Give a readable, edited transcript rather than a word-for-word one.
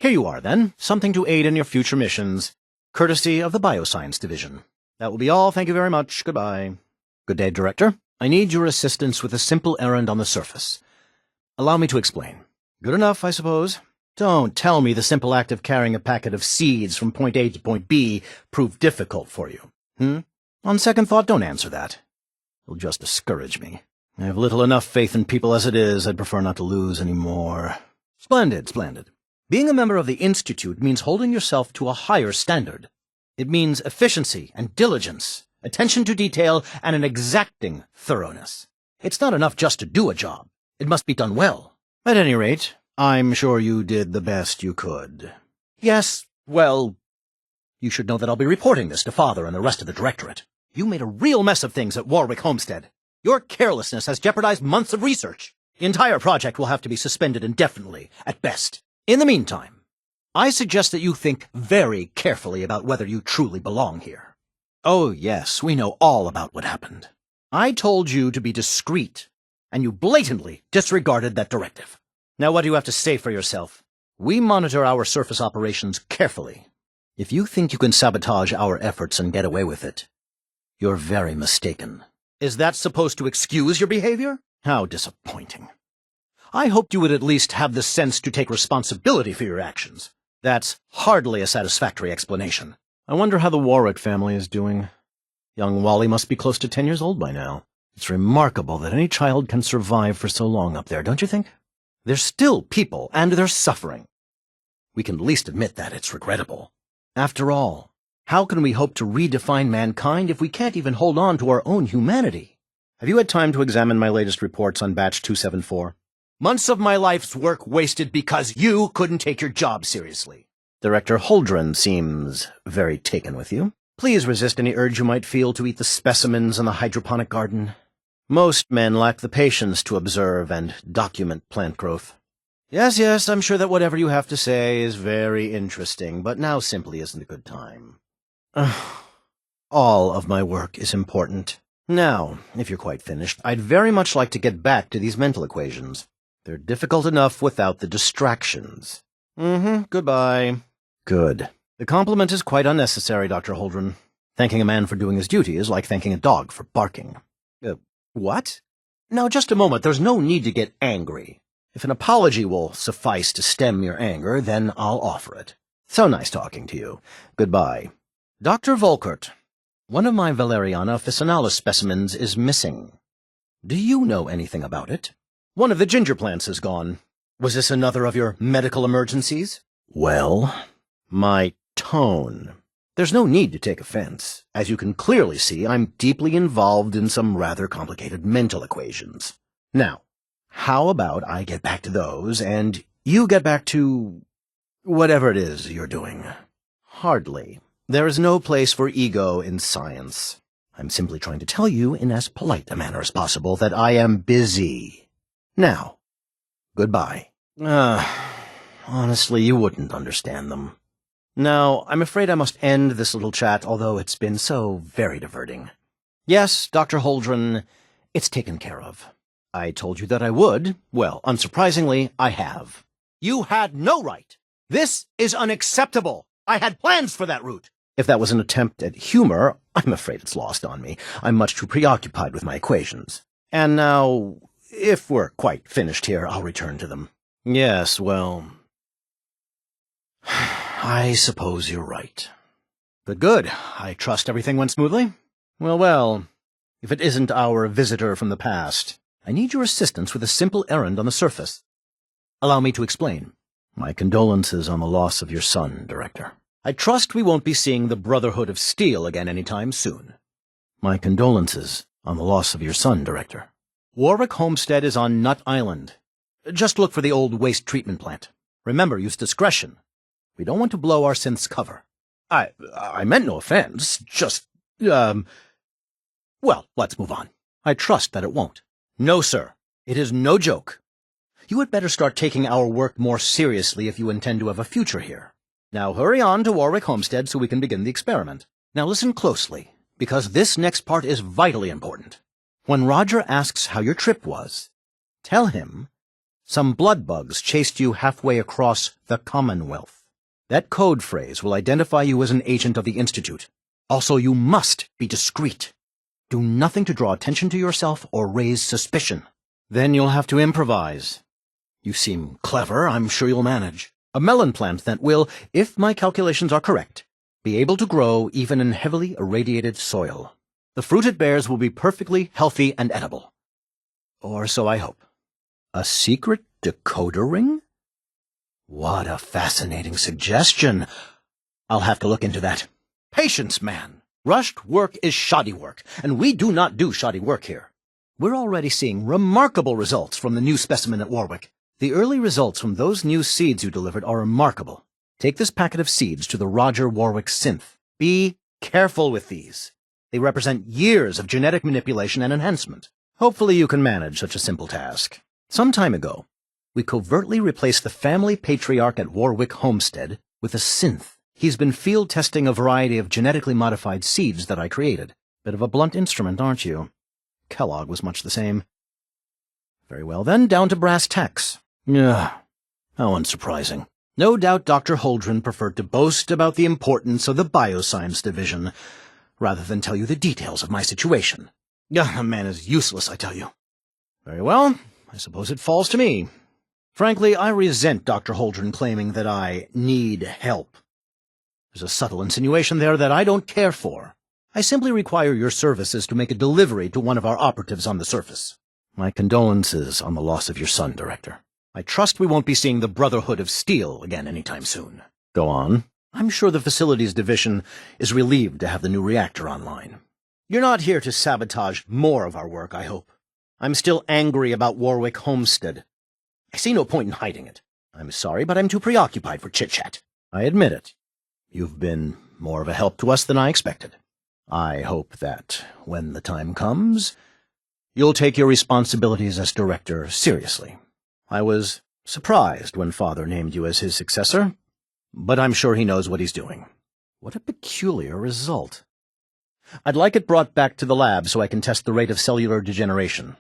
Here you are, then. Something to aid in your future missions. Courtesy of the Bioscience Division. That will be all. Thank you very much. Goodbye. Good day, Director. I need your assistance with a simple errand on the surface. Allow me to explain. Good enough, I suppose. Don't tell me the simple act of carrying a packet of seeds from point A to point B proved difficult for you. On second thought, don't answer that. It'll just discourage me. I have little enough faith in people as it is. I'd prefer not to lose any more. Splendid, splendid. Being a member of the Institute means holding yourself to a higher standard. It means efficiency and diligence, attention to detail, and an exacting thoroughness. It's not enough just to do a job. It must be done well. At any rate, I'm sure you did the best you could. Yes, well, you should know that I'll be reporting this to Father and the rest of the Directorate. You made a real mess of things at Warwick Homestead. Your carelessness has jeopardized months of research. The entire project will have to be suspended indefinitely, at best. In the meantime, I suggest that you think very carefully about whether you truly belong here. Oh, yes, we know all about what happened. I told you to be discreet, and you blatantly disregarded that directive. Now what do you have to say for yourself? We monitor our surface operations carefully. If you think you can sabotage our efforts and get away with it, you're very mistaken. Is that supposed to excuse your behavior? How disappointing. I hoped you would at least have the sense to take responsibility for your actions. That's hardly a satisfactory explanation. I wonder how the Warwick family is doing. Young Wally must be close to 10 years old by now. It's remarkable that any child can survive for so long up there, don't you think? They're still people, and they're suffering. We can at least admit that it's regrettable. After all, how can we hope to redefine mankind if we can't even hold on to our own humanity? Have you had time to examine my latest reports on Batch 274? Months of my life's work wasted because you couldn't take your job seriously. Director Holdren seems very taken with you. Please resist any urge you might feel to eat the specimens in the hydroponic garden. Most men lack the patience to observe and document plant growth. Yes, I'm sure that whatever you have to say is very interesting, but now simply isn't a good time. All of my work is important. Now, if you're quite finished, I'd very much like to get back to these mental equations. They're difficult enough without the distractions. Goodbye. Good. The compliment is quite unnecessary, Dr. Holdren. Thanking a man for doing his duty is like thanking a dog for barking. What? Now, just a moment. There's no need to get angry. If an apology will suffice to stem your anger, then I'll offer it. So nice talking to you. Goodbye. Dr. Volkert, one of my Valeriana officinalis specimens is missing. Do you know anything about it? One of the ginger plants is gone. Was this another of your medical emergencies? Well, my tone. There's no need to take offense. As you can clearly see, I'm deeply involved in some rather complicated mental equations. Now, how about I get back to those, and you get back to whatever it is you're doing? Hardly. There is no place for ego in science. I'm simply trying to tell you in as polite a manner as possible that I am busy. Now, goodbye. Honestly, you wouldn't understand them. Now, I'm afraid I must end this little chat, although it's been so very diverting. Yes, Dr. Holdren, it's taken care of. I told you that I would. Well, unsurprisingly, I have. You had no right. This is unacceptable. I had plans for that route. If that was an attempt at humor, I'm afraid it's lost on me. I'm much too preoccupied with my equations. And now, if we're quite finished here, I'll return to them. Yes, well, I suppose you're right. Good. I trust everything went smoothly? Well, if it isn't our visitor from the past, I need your assistance with a simple errand on the surface. Allow me to explain. My condolences on the loss of your son, Director. I trust we won't be seeing the Brotherhood of Steel again anytime soon. My condolences on the loss of your son, Director. Warwick Homestead is on Nut Island. Just look for the old waste treatment plant. Remember, use discretion. We don't want to blow our synth's cover. I meant no offense, just, well, let's move on. I trust that it won't. No, sir. It is no joke. You had better start taking our work more seriously if you intend to have a future here. Now hurry on to Warwick Homestead so we can begin the experiment. Now listen closely, because this next part is vitally important. When Roger asks how your trip was, tell him Some blood bugs chased you halfway across the Commonwealth. That code phrase will identify you as an agent of the Institute. Also, you must be discreet. Do nothing to draw attention to yourself or raise suspicion. Then you'll have to improvise. You seem clever. I'm sure you'll manage. A melon plant that will, if my calculations are correct, be able to grow even in heavily irradiated soil. The fruit it bears will be perfectly healthy and edible. Or so I hope. A secret decoder ring? What a fascinating suggestion. I'll have to look into that. Patience, man. Rushed work is shoddy work, and we do not do shoddy work here. We're already seeing remarkable results from the new specimen at Warwick. The early results from those new seeds you delivered are remarkable. Take this packet of seeds to the Roger Warwick synth. Be careful with these. They represent years of genetic manipulation and enhancement. Hopefully you can manage such a simple task. Some time ago, we covertly replaced the family patriarch at Warwick Homestead with a synth. He's been field testing a variety of genetically modified seeds that I created. Bit of a blunt instrument, aren't you? Kellogg was much the same. Very well then, down to brass tacks. Ugh, how unsurprising. No doubt Dr. Holdren preferred to boast about the importance of the Bioscience Division, rather than tell you the details of my situation. The man is useless, I tell you. Very well, I suppose it falls to me. Frankly, I resent Dr. Holdren claiming that I need help. There's a subtle insinuation there that I don't care for. I simply require your services to make a delivery to one of our operatives on the surface. My condolences on the loss of your son, Director. I trust we won't be seeing the Brotherhood of Steel again anytime soon. Go on. I'm sure the Facilities Division is relieved to have the new reactor online. You're not here to sabotage more of our work, I hope. I'm still angry about Warwick Homestead. I see no point in hiding it. I'm sorry, but I'm too preoccupied for chit-chat. I admit it. You've been more of a help to us than I expected. I hope that, when the time comes, you'll take your responsibilities as director seriously. I was surprised when Father named you as his successor, but I'm sure he knows what he's doing. What a peculiar result. I'd like it brought back to the lab so I can test the rate of cellular degeneration.